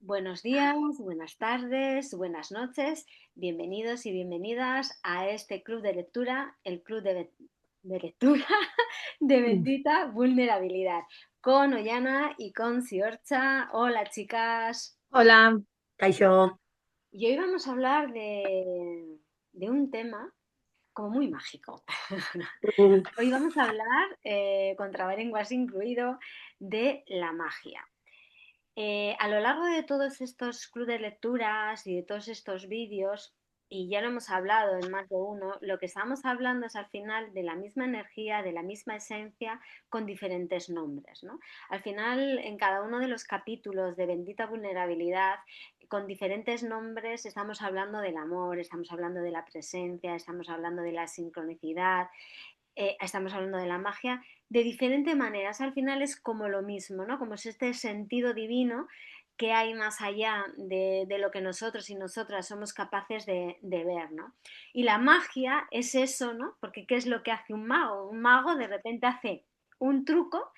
Buenos días, buenas tardes, buenas noches, bienvenidos y bienvenidas a este club de lectura, el club de lectura de Mm. Bendita Vulnerabilidad, con Ollana y con Siorcha. Hola chicas. Hola, Kaixo. Y hoy vamos a hablar de un tema como muy mágico. Mm. Hoy vamos a hablar, con trabalenguas incluido, de la magia. A lo largo de todos estos clubes de lecturas y de todos estos vídeos, y ya lo hemos hablado en más de uno, lo que estamos hablando es al final de la misma energía, de la misma esencia, con diferentes nombres, ¿no? Al final, en cada uno de los capítulos de Bendita Vulnerabilidad, con diferentes nombres, estamos hablando del amor, estamos hablando de la presencia, estamos hablando de la sincronicidad, estamos hablando de la magia, de diferentes maneras. Al final es como lo mismo, ¿no? Como es este sentido divino que hay más allá de lo que nosotros y nosotras somos capaces de ver, ¿no? Y la magia es eso, ¿no? Porque ¿qué es lo que hace un mago? Un mago de repente hace un truco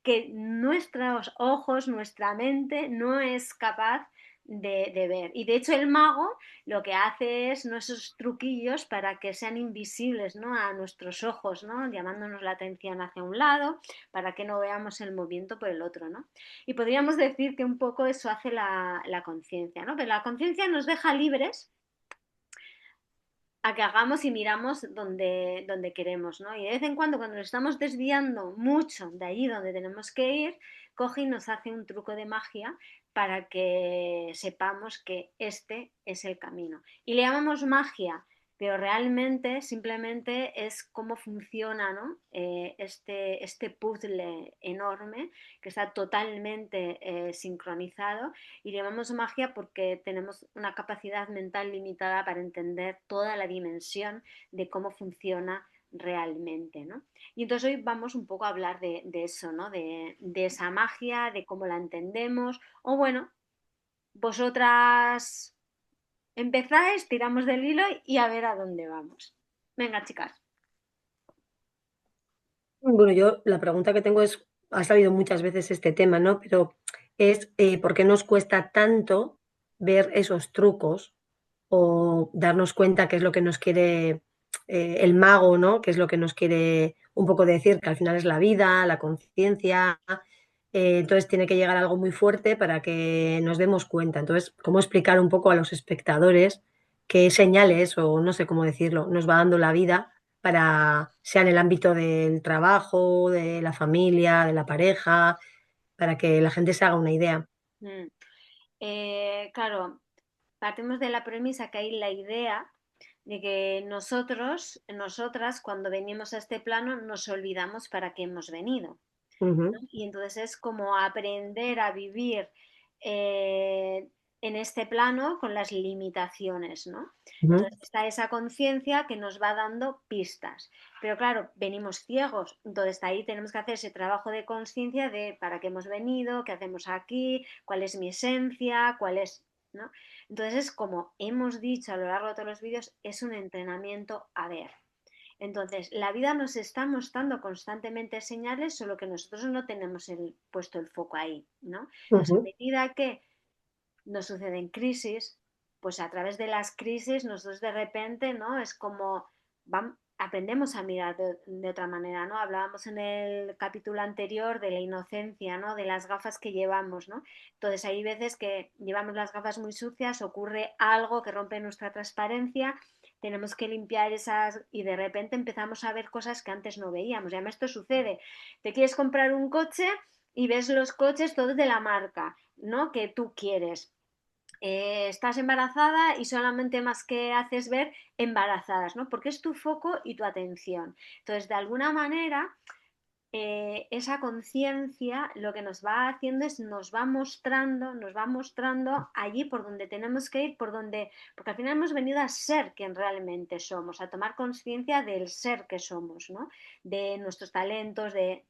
que nuestros ojos, nuestra mente no es capaz de ver. Y de hecho el mago lo que hace es, ¿no?, esos truquillos para que sean invisibles, ¿no?, a nuestros ojos, ¿no?, llamándonos la atención hacia un lado para que no veamos el movimiento por el otro, ¿no? Y podríamos decir que un poco eso hace la conciencia, ¿no? Pero la conciencia nos deja libres a que hagamos y miramos donde queremos, ¿no? Y de vez en cuando nos estamos desviando mucho de allí donde tenemos que ir, coge y nos hace un truco de magia para que sepamos que este es el camino. Y le llamamos magia, pero realmente simplemente es cómo funciona, ¿no? Este puzzle enorme que está totalmente sincronizado, y le llamamos magia porque tenemos una capacidad mental limitada para entender toda la dimensión de cómo funciona realmente, ¿no? Y entonces hoy vamos un poco a hablar de eso, ¿no? De esa magia, de cómo la entendemos, o bueno, vosotras empezáis, tiramos del hilo y a ver a dónde vamos. Venga, chicas. Bueno, yo la pregunta que tengo es, ha salido muchas veces este tema, ¿no? Pero es ¿por qué nos cuesta tanto ver esos trucos o darnos cuenta qué es lo que nos quiere el mago, ¿no? Qué es lo que nos quiere un poco decir, que al final es la vida, la conciencia. Entonces tiene que llegar algo muy fuerte para que nos demos cuenta. Entonces, ¿cómo explicar un poco a los espectadores qué señales, o no sé cómo decirlo, nos va dando la vida para, sea en el ámbito del trabajo, de la familia, de la pareja, para que la gente se haga una idea? Mm. Claro, partimos de la premisa que hay la idea de que nosotros, nosotras, cuando venimos a este plano, nos olvidamos para qué hemos venido, ¿no? Ujú, Y entonces es como aprender a vivir eh, en este plano con las limitaciones, ¿no? ujú, Entonces está esa conciencia que nos va dando pistas. Pero claro, venimos ciegos, entonces ahí tenemos que hacer ese trabajo de conciencia de para qué hemos venido, qué hacemos aquí, cuál es mi esencia, cuál es, ¿no? Entonces es como hemos dicho a lo largo de todos los vídeos, es un entrenamiento a ver. Entonces, la vida nos está mostrando constantemente señales, solo que nosotros no tenemos puesto el foco ahí, ¿no? Entonces, a ujú. medida que nos suceden crisis, pues a través de las crisis nosotros de repente, ¿no? Es como aprendemos a mirar de otra manera, ¿no? Hablábamos en el capítulo anterior de la inocencia, ¿no? De las gafas que llevamos, ¿no? Entonces hay veces que llevamos las gafas muy sucias, ocurre algo que rompe nuestra transparencia, tenemos que limpiar esas y de repente empezamos a ver cosas que antes no veíamos. Y además esto sucede, te quieres comprar un coche y ves los coches todos de la marca, ¿no?, que tú quieres. Estás embarazada y solamente más que haces ver embarazadas, ¿no? Porque es tu foco y tu atención. Entonces, de alguna manera, esa conciencia lo que nos va haciendo es nos va mostrando allí por donde tenemos que ir, por donde, porque al final hemos venido a ser quien realmente somos, a tomar conciencia del ser que somos, ¿no? De nuestros talentos, de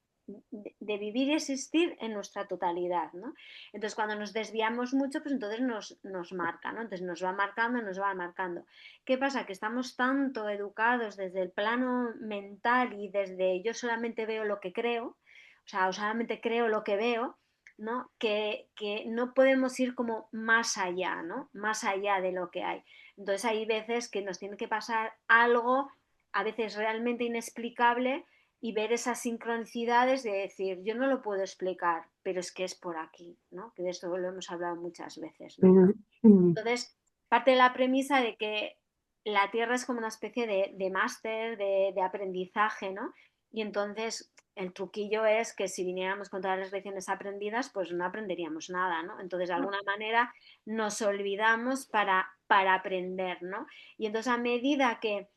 vivir y existir en nuestra totalidad, ¿no? Entonces, cuando nos desviamos mucho, pues entonces nos marca, ¿no? Entonces nos va marcando, nos va marcando. ¿Qué pasa? Que estamos tanto educados desde el plano mental y desde yo solamente veo lo que creo, o sea, o solamente creo lo que veo, ¿no? Que no podemos ir como más allá, ¿no? Más allá de lo que hay. Entonces hay veces que nos tiene que pasar algo, a veces realmente inexplicable, y ver esas sincronicidades de decir, yo no lo puedo explicar, pero es que es por aquí, ¿no? Que de esto lo hemos hablado muchas veces, ¿no? Ujú, ujú. Entonces, parte de la premisa de que la Tierra es como una especie de máster, de aprendizaje, ¿no? Y entonces el truquillo es que si viniéramos con todas las lecciones aprendidas, pues no aprenderíamos nada, ¿no? Entonces, de alguna manera, nos olvidamos para aprender, ¿no? Y entonces, a medida que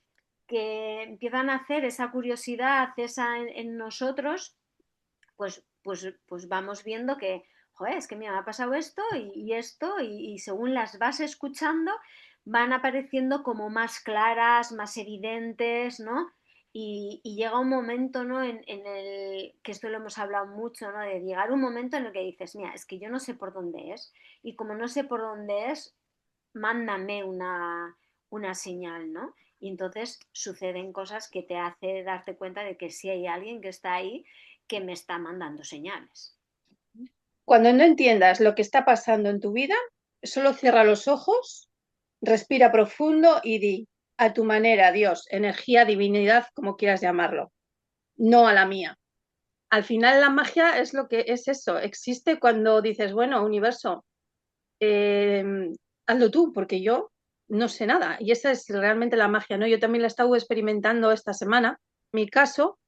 empiezan a hacer esa curiosidad esa en nosotros, pues vamos viendo que, joder, es que mira, me ha pasado esto y esto, y según las vas escuchando, van apareciendo como más claras, más evidentes, ¿no? Y llega un momento, ¿no? En el que esto lo hemos hablado mucho, ¿no? De llegar un momento en el que dices, mira, es que yo no sé por dónde es, y como no sé por dónde es, mándame una señal, ¿no? Y entonces suceden cosas que te hace darte cuenta de que sí hay alguien que está ahí que me está mandando señales. Cuando no entiendas lo que está pasando en tu vida, solo cierra los ojos, respira profundo y di a tu manera, Dios, energía, divinidad, como quieras llamarlo, no a la mía. Al final la magia es lo que es eso, existe cuando dices, bueno, universo, eh, hazlo tú, porque yo no sé nada. Y esa es realmente la magia, ¿no? Yo también la he estado experimentando esta semana, mi caso,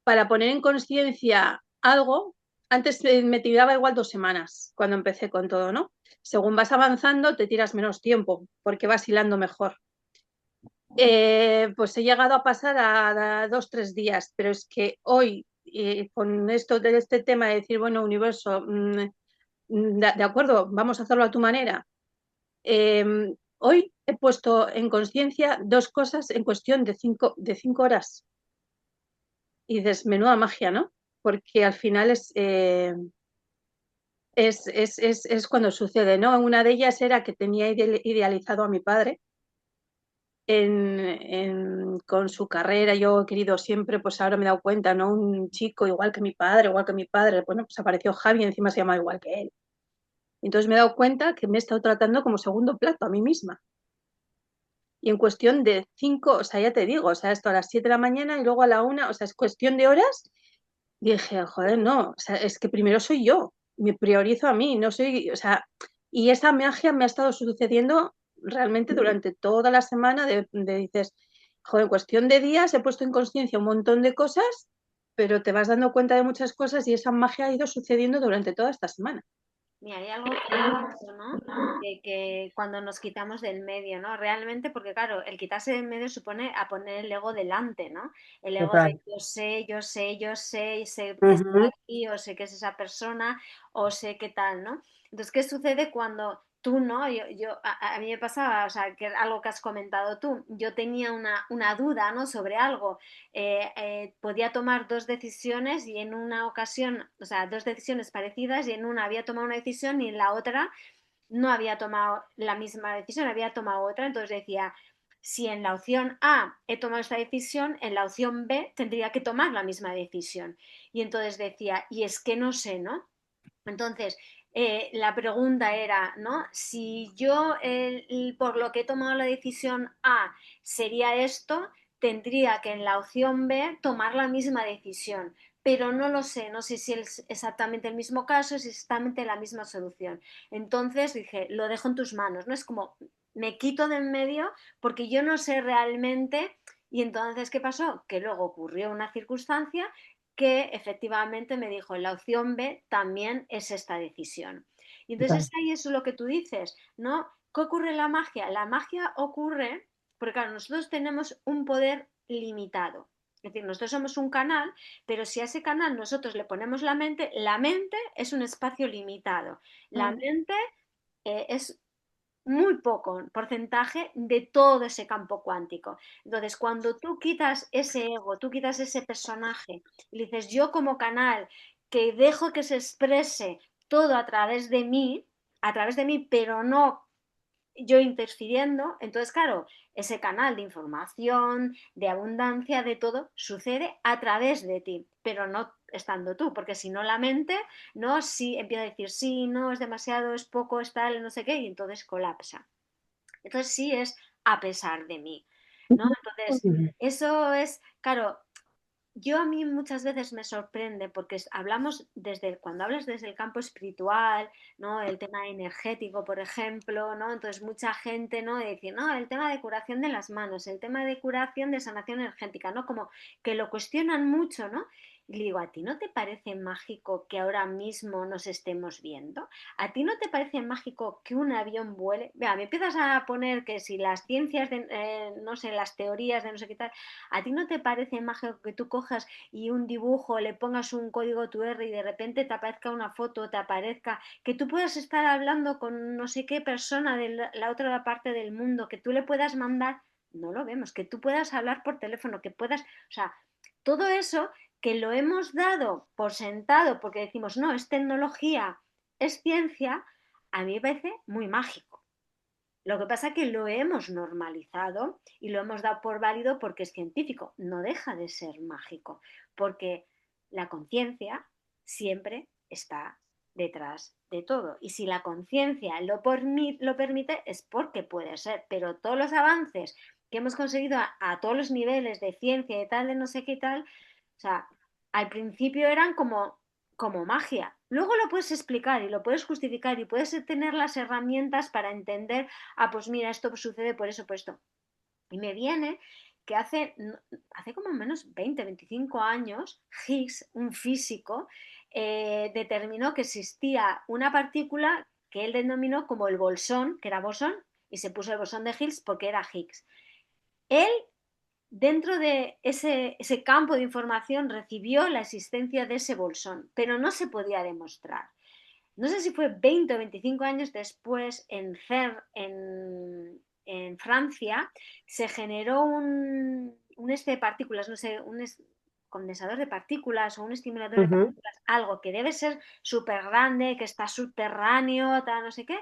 para poner en conciencia algo. Antes me tiraba igual 2 semanas cuando empecé con todo, ¿no? Según vas avanzando, te tiras menos tiempo porque vas hilando mejor. Pues he llegado a pasar a 2, 3 días, pero es que hoy, con esto de este tema de decir, bueno, universo, de acuerdo, vamos a hacerlo a tu manera. Eh, Hoy he puesto en conciencia 2 cosas en cuestión de cinco horas. Y dices, menuda magia, ¿no? Porque al final es cuando sucede, ¿no? Una de ellas era que tenía idealizado a mi padre con su carrera. Yo he querido siempre, pues ahora me he dado cuenta, ¿no? Un chico igual que mi padre, bueno, pues apareció Javi y encima se llama igual que él. Entonces me he dado cuenta que me he estado tratando como segundo plato a mí misma. Y en cuestión de 5, o sea, ya te digo, o sea, esto a las 7 de la mañana y luego a la 1, o sea, es cuestión de horas. Dije, joder, no, o sea, es que primero soy yo, me priorizo a mí, no soy, o sea, y esa magia me ha estado sucediendo realmente durante toda la semana dices, joder, en cuestión de días he puesto en conciencia un montón de cosas, pero te vas dando cuenta de muchas cosas y esa magia ha ido sucediendo durante toda esta semana. Mira, hay algo curioso, ¿no? De que cuando nos quitamos del medio, ¿no? Realmente, porque claro, el quitarse del medio supone a poner el ego delante, ¿no? El ego de Total. yo sé, yo sé, yo sé, y sé que está Ujú. aquí, o sé que es esa persona, o sé qué tal, ¿no? Entonces, ¿qué sucede cuando tú, ¿no? A mí me pasaba, o sea, que algo que has comentado tú, yo tenía una duda, ¿no? Sobre algo, podía tomar dos decisiones y en una ocasión, o sea, dos decisiones parecidas y en una había tomado una decisión y en la otra no había tomado la misma decisión, había tomado otra. Entonces decía, si en la opción A he tomado esta decisión, en la opción B tendría que tomar la misma decisión. Y entonces decía, y es que no sé, ¿no? Entonces, la pregunta era, ¿no? Si yo, por lo que he tomado la decisión A, sería esto, tendría que en la opción B tomar la misma decisión. Pero no lo sé, no sé si es exactamente el mismo caso, es exactamente la misma solución. Entonces dije, lo dejo en tus manos, ¿no? Es como, me quito de en medio porque yo no sé realmente. Y entonces, ¿qué pasó? Que luego ocurrió una circunstancia que efectivamente me dijo, la opción B también es esta decisión. Y entonces Total. ahí es lo que tú dices, ¿no? ¿Qué ocurre en la magia? La magia ocurre porque, claro, nosotros tenemos un poder limitado. Es decir, nosotros somos un canal, pero si a ese canal nosotros le ponemos la mente es un espacio limitado. La Mm. mente es muy poco porcentaje de todo ese campo cuántico. Entonces, cuando tú quitas ese ego, tú quitas ese personaje y le dices yo como canal que dejo que se exprese todo a través de mí, pero no yo interfiriendo, entonces claro, ese canal de información, de abundancia, de todo, sucede a través de ti, pero no estando tú, porque si no la mente, no, si empieza a decir sí, no, es demasiado, es poco, es tal, no sé qué, y entonces colapsa. Entonces sí es a pesar de mí, ¿no? Entonces, Ujú. eso es, claro, yo a mí muchas veces me sorprende porque hablamos desde, cuando hablas desde el campo espiritual, ¿no? El tema energético, por ejemplo, ¿no? Entonces mucha gente, ¿no? Dice, no, el tema de curación de las manos, el tema de curación de sanación energética, ¿no? Como que lo cuestionan mucho, ¿no? Y le digo, ¿a ti no te parece mágico que ahora mismo nos estemos viendo? ¿A ti no te parece mágico que un avión vuele? Vea, me empiezas a poner que si las ciencias, de, no sé, las teorías de no sé qué tal, ¿a ti no te parece mágico que tú cojas y un dibujo, le pongas un código QR y de repente te aparezca una foto, te aparezca, que tú puedas estar hablando con no sé qué persona de la otra parte del mundo, que tú le puedas mandar, no lo vemos, que tú puedas hablar por teléfono, que puedas, o sea, todo eso que lo hemos dado por sentado porque decimos, no, es tecnología, es ciencia, a mí me parece muy mágico. Lo que pasa es que lo hemos normalizado y lo hemos dado por válido porque es científico. No deja de ser mágico, porque la conciencia siempre está detrás de todo. Y si la conciencia lo permite, es porque puede ser. Pero todos los avances que hemos conseguido a todos los niveles de ciencia y tal, de no sé qué tal, o sea, al principio eran como magia. Luego lo puedes explicar y lo puedes justificar y puedes tener las herramientas para entender, ah, pues mira, esto sucede por eso, por esto. Y me viene que hace como menos 20, 25 años, Higgs, un físico, determinó que existía una partícula que él denominó como el bolsón, que era bosón, y se puso el bosón de Higgs porque era Higgs. Él dentro de ese campo de información recibió la existencia de ese bolsón, pero no se podía demostrar. No sé si fue 20 o 25 años después en CERN, en Francia, se generó un este de partículas, no sé, condensador de partículas o un estimulador de Ujú. partículas, algo que debe ser súper grande, que está subterráneo, tal, no sé qué,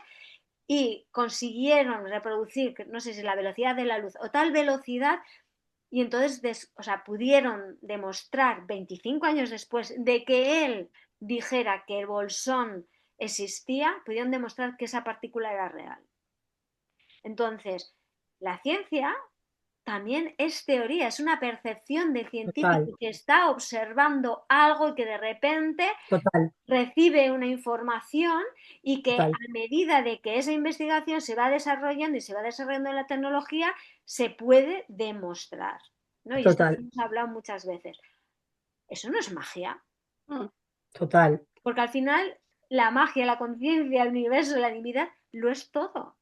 y consiguieron reproducir, no sé si la velocidad de la luz o tal velocidad y entonces, o sea, pudieron demostrar 25 años después de que él dijera que el bolsón existía, pudieron demostrar que esa partícula era real. Entonces, la ciencia también es teoría, es una percepción del Total, científico que está observando algo y que de repente total, recibe una información y que a total, medida de que esa investigación se va desarrollando y se va desarrollando en la tecnología, se puede demostrar, ¿no? Y esto lo total, hemos hablado muchas veces. Eso no es magia, Mm. total, porque al final la magia, la conciencia, el universo, la divinidad, lo es todo.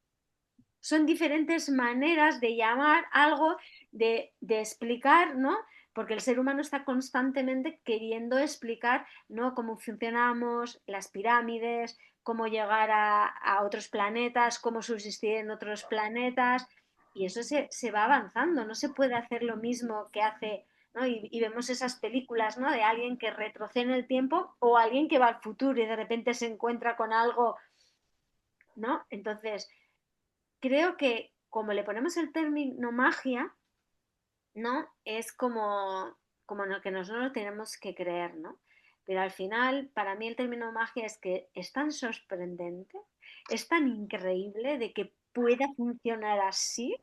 Son diferentes maneras de llamar algo, de explicar, ¿no? Porque el ser humano está constantemente queriendo explicar, ¿no? Cómo funcionamos, las pirámides, cómo llegar a otros planetas, cómo subsistir en otros planetas, y eso se va avanzando, no se puede hacer lo mismo que hace, ¿no? Y vemos esas películas, ¿no? De alguien que retrocede en el tiempo o alguien que va al futuro y de repente se encuentra con algo, ¿no? Entonces, creo que como le ponemos el término magia, ¿no? Es como que nosotros lo tenemos que creer, ¿no? Pero al final, para mí el término magia es que es tan sorprendente, es tan increíble de que pueda funcionar así,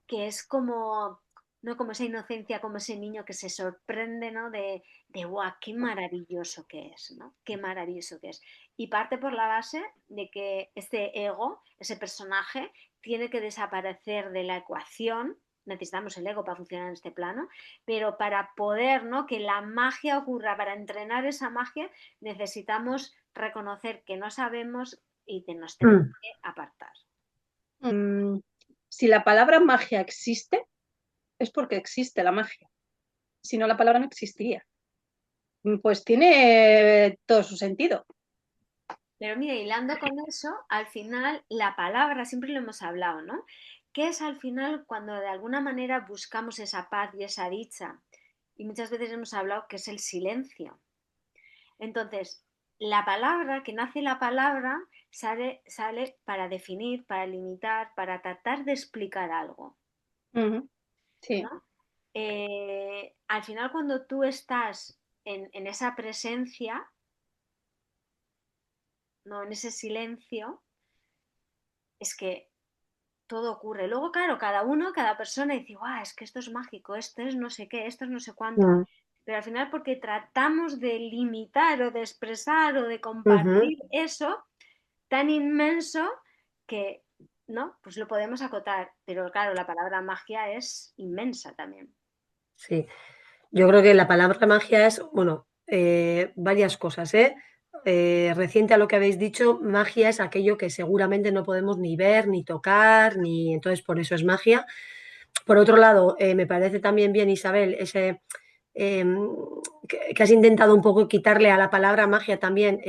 que es como, ¿no? Como esa inocencia, como ese niño que se sorprende, ¿no? De ¡guau! ¡Qué maravilloso que es! ¿No? ¡Qué maravilloso que es! Y parte por la base de que ese ego, ese personaje, tiene que desaparecer de la ecuación. Necesitamos el ego para funcionar en este plano, pero para poder, ¿no? Que la magia ocurra, para entrenar esa magia, necesitamos reconocer que no sabemos y que nos tenemos mm, que apartar. Si la palabra magia existe, es porque existe la magia. Si no, la palabra no existiría. Pues tiene todo su sentido. Pero mira, hilando con eso, al final la palabra, siempre lo hemos hablado, ¿no? ¿Qué es al final cuando de alguna manera buscamos esa paz y esa dicha? Y muchas veces hemos hablado que es el silencio. Entonces, la palabra, que nace la palabra, sale para definir, para limitar, para tratar de explicar algo, Ujú. Sí, ¿no? Al final, cuando tú estás en esa presencia, ¿no? En ese silencio, es que todo ocurre. Luego, claro, cada uno, cada persona dice, guau, es que esto es mágico, esto es no sé qué, esto es no sé cuánto. Mm, Pero al final, porque tratamos de limitar o de expresar o de ujú. compartir eso tan inmenso que, ¿no? Pues lo podemos acotar. Pero claro, la palabra magia es inmensa también. Sí, yo creo que la palabra magia es, bueno, varias cosas, ¿eh? Reciente a lo que habéis dicho, magia es aquello que seguramente no podemos ni ver, ni tocar, ni entonces por eso es magia. Por otro lado, me parece también bien, Isabel, ese eh, que has intentado un poco quitarle a la palabra magia también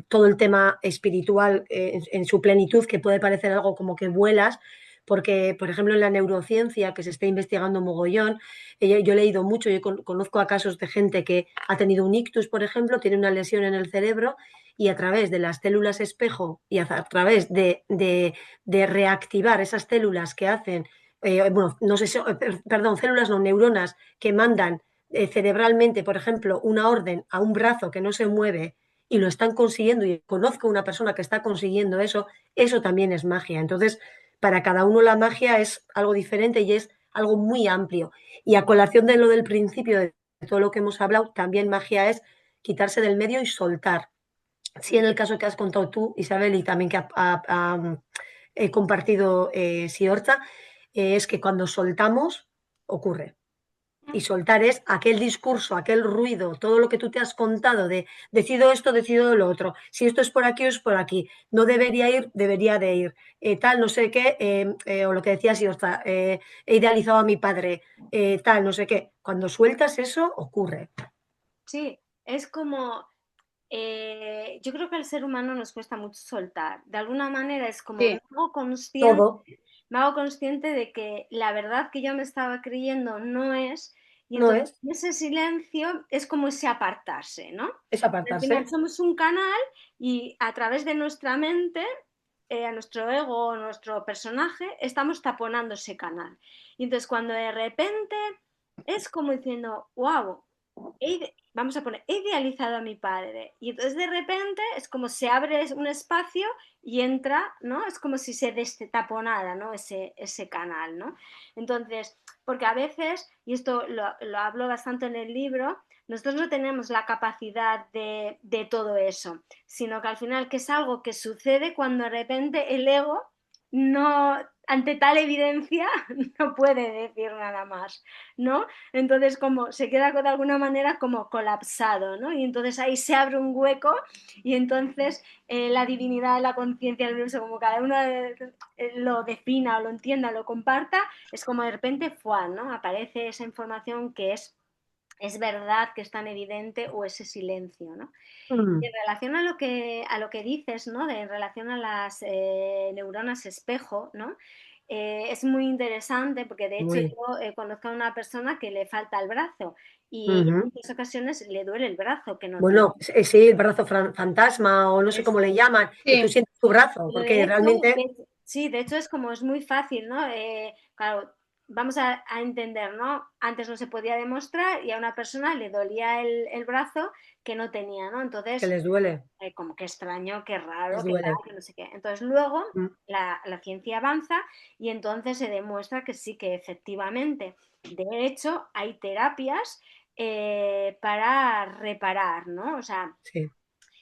todo el tema espiritual en su plenitud, que puede parecer algo como que vuelas, porque, por ejemplo, en la neurociencia, que se está investigando mogollón, yo he leído mucho, yo conozco a casos de gente que ha tenido un ictus, por ejemplo, tiene una lesión en el cerebro y a través de las células espejo y a través de reactivar esas células que hacen, bueno, no sé, perdón, células no, neuronas que mandan cerebralmente, por ejemplo, una orden a un brazo que no se mueve y lo están consiguiendo y conozco una persona que está consiguiendo eso, eso también es magia. Entonces, para cada uno la magia es algo diferente y es algo muy amplio. Y a colación de lo del principio, de todo lo que hemos hablado, también magia es quitarse del medio y soltar. Sí, en el caso que has contado tú, Isabel, y también que ha compartido Siorta, es que cuando soltamos, ocurre. Y soltar es aquel discurso, aquel ruido, todo lo que tú te has contado de decido esto, decido lo otro, si esto es por aquí o es por aquí, no debería ir, debería de ir, tal, no sé qué, o lo que decías, y he idealizado a mi padre, tal, no sé qué. Cuando sueltas eso, ocurre. Sí, es como, yo creo que al ser humano nos cuesta mucho soltar. De alguna manera es como sí, Todo me hago consciente de que la verdad que yo me estaba creyendo no es, y no entonces es, ese silencio es como ese apartarse, ¿no? es Al final apartarse. somos un canal y a través de nuestra mente, a nuestro ego, a nuestro personaje, estamos taponando ese canal. Y entonces cuando de repente es como diciendo, wow, vamos a poner, he idealizado a mi padre. Y entonces de repente es como se abre un espacio y entra, ¿no? Es como si se destaponara, ¿no? Ese canal, ¿no? Entonces, porque a veces, y esto lo hablo bastante en el libro, nosotros no tenemos la capacidad de todo eso, sino que al final que es algo que sucede cuando de repente el ego no, ante tal evidencia, no puede decir nada más, ¿no? Entonces como se queda de alguna manera como colapsado, ¿no? Y entonces ahí se abre un hueco y entonces la divinidad, la conciencia del universo, como cada uno lo defina o lo entienda, lo comparta, es como de repente, ¡fua!, ¿no? Aparece esa información que es verdad, que es tan evidente, o ese silencio, ¿no? Y Mm, en relación a lo que dices, ¿no? En relación a las neuronas espejo, ¿no? Es muy interesante porque de hecho muy. yo conozco a una persona que le falta el brazo y en Ujú. muchas ocasiones le duele el brazo que no tiene. Bueno, sí, el brazo fantasma o no sé cómo Eso le es. llaman, que tú sí, sientes tu brazo, Pero porque realmente sí, de hecho es como es muy fácil, ¿no? Claro, vamos a entender, ¿no? Antes no se podía demostrar y a una persona le dolía el brazo que no tenía, ¿no? que Entonces, les duele, como que extraño, qué les raro, qué tal, duele. que no sé qué. Entonces luego Mm, la ciencia avanza y entonces se demuestra que sí, que efectivamente, de hecho, hay terapias para reparar, ¿no? O sea, sí.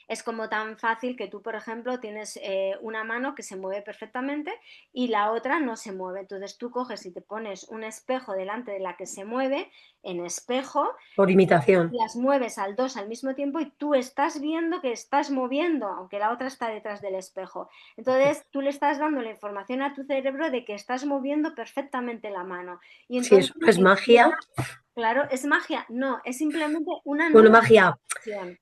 es como tan fácil que tú, por ejemplo, tienes una mano que se mueve perfectamente y la otra no se mueve. Entonces tú coges y te pones un espejo delante de la que se mueve, en espejo, Por imitación. las mueves al dos al mismo tiempo y tú estás viendo que estás moviendo, aunque la otra está detrás del espejo. Entonces tú le estás dando la información a tu cerebro de que estás moviendo perfectamente la mano. Y Si entonces eso no es empieza, magia, claro, es magia. No, es simplemente una bueno, nueva magia, acción.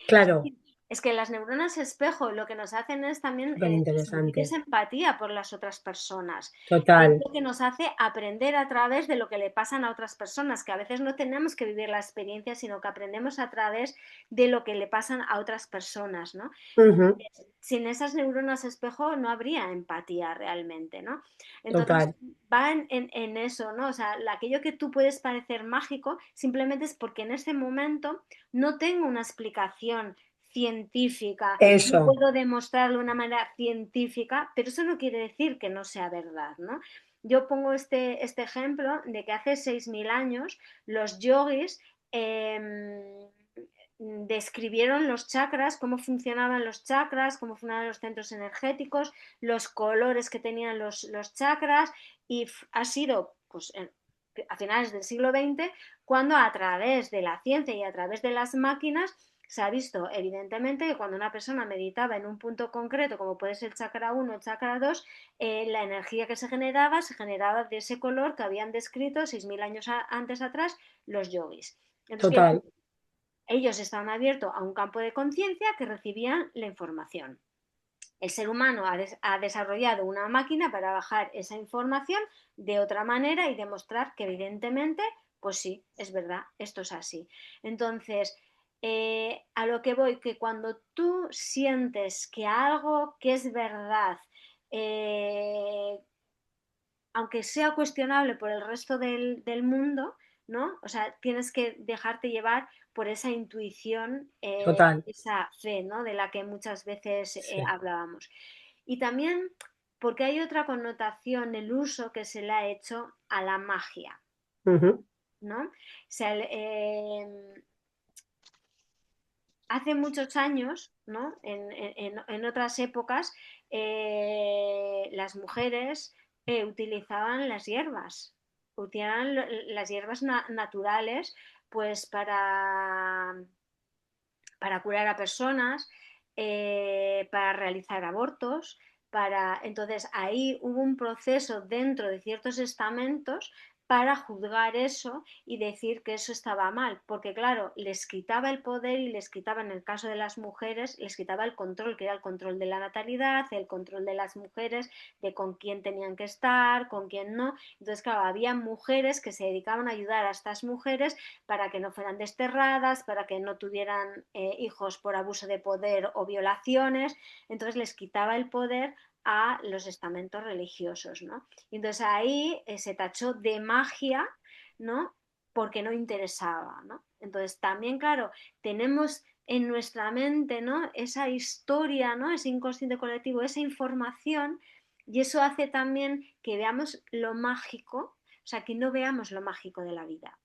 claro, Es que las neuronas espejo lo que nos hacen es también Súper sentir esa interesante. empatía por las otras personas. Es Total. lo que nos hace aprender a través de lo que le pasan a otras personas, que a veces no tenemos que vivir la experiencia, sino que aprendemos a través de lo que le pasan a otras personas, ¿no? Ujú. Sin esas neuronas espejo no habría empatía realmente, ¿no? Entonces Total. va en eso, ¿no? O sea, aquello que tú puedes parecer mágico simplemente es porque en ese momento no tengo una explicación científica, no Eso. puedo demostrarlo de una manera científica, pero eso no quiere decir que no sea verdad, ¿no? Yo pongo este ejemplo de que hace 6.000 años los yogis describieron los chakras, cómo funcionaban los chakras, cómo funcionaban los centros energéticos, los colores que tenían los chakras, y ha sido pues, a finales del siglo XX cuando a través de la ciencia y a través de las máquinas se ha visto evidentemente que cuando una persona meditaba en un punto concreto, como puede ser el chakra 1 o el chakra 2, la energía que se generaba de ese color que habían descrito 6.000 años antes atrás los yogis. Entonces, Total. ellos estaban abiertos a un campo de conciencia que recibían la información. El ser humano ha desarrollado una máquina para bajar esa información de otra manera y demostrar que evidentemente, pues sí, es verdad, esto es así. Entonces, a lo que voy, que cuando tú sientes que algo que es verdad, eh, aunque sea cuestionable por el resto del mundo, ¿no? O sea, tienes que dejarte llevar por esa intuición, Total. esa fe, ¿no? De la que muchas veces Sí. hablábamos. Y también porque hay otra connotación, el uso que se le ha hecho a la magia, Ujú. ¿no? O sea, hace muchos años, ¿no? En otras épocas, las mujeres utilizaban las hierbas, utilizaban las hierbas naturales, pues para curar a personas, para realizar abortos, entonces ahí hubo un proceso dentro de ciertos estamentos para juzgar eso y decir que eso estaba mal, porque claro, les quitaba el poder y les quitaba, en el caso de las mujeres, les quitaba el control, que era el control de la natalidad, el control de las mujeres, de con quién tenían que estar, con quién no. Entonces, claro, había mujeres que se dedicaban a ayudar a estas mujeres para que no fueran desterradas, para que no tuvieran hijos por abuso de poder o violaciones, entonces les quitaba el poder a los estamentos religiosos, ¿no? Y entonces ahí se tachó de magia, ¿no? Porque no interesaba, ¿no? Entonces también, claro, tenemos en nuestra mente, ¿no? Esa historia, ¿no? Ese inconsciente colectivo, esa información, y eso hace también que veamos lo mágico, o sea, que no veamos lo mágico de la vida,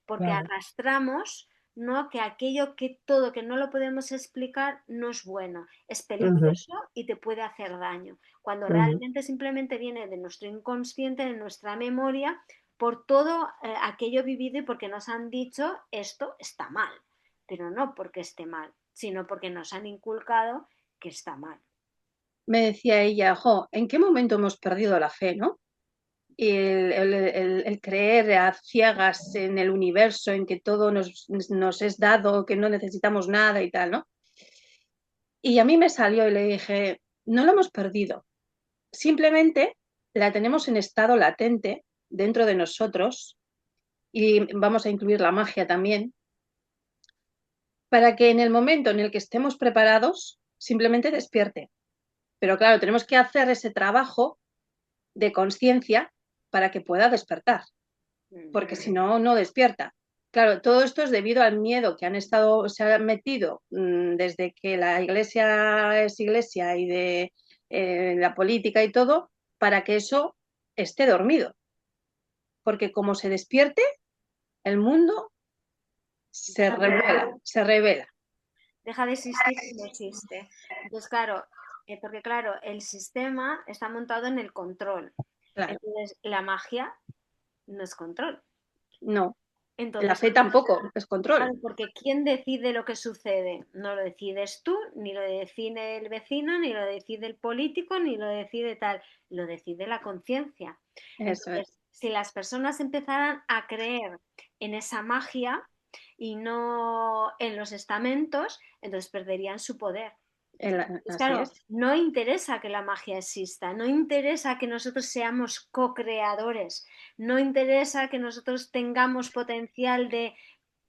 porque Claro. arrastramos, ¿no? Que aquello que todo que no lo podemos explicar no es bueno, es Ujú. peligroso y te puede hacer daño, cuando Ujú. realmente simplemente viene de nuestro inconsciente, de nuestra memoria, por todo aquello vivido y porque nos han dicho esto está mal, pero no porque esté mal, sino porque nos han inculcado que está mal. Me decía ella, jo, ¿en qué momento hemos perdido la fe, no? Y el creer a ciegas en el universo, en que todo nos es dado, que no necesitamos nada y tal, ¿no? Y a mí me salió y le dije, no lo hemos perdido, simplemente la tenemos en estado latente dentro de nosotros y vamos a incluir la magia también, para que en el momento en el que estemos preparados, simplemente despierte. Pero claro, tenemos que hacer ese trabajo de conciencia para que pueda despertar, porque si no, no despierta. Claro, todo esto es debido al miedo que se han metido desde que la iglesia es iglesia y de la política y todo, para que eso esté dormido. Porque como se despierte, el mundo se revela. Deja de existir y no existe. Entonces, claro, porque claro, el sistema está montado en el control. Claro, Entonces, la magia no es control. no. La Entonces, fe tampoco es control. claro, porque ¿quién decide lo que sucede? No lo decides tú, ni lo decide el vecino, ni lo decide el político, ni lo decide tal. Lo decide la conciencia. Eso Entonces, es. si las personas empezaran a creer en esa magia, y no en los estamentos, entonces perderían su poder. Pues Así claro, es. no interesa que la magia exista, no interesa que nosotros seamos co-creadores, no interesa que nosotros tengamos potencial de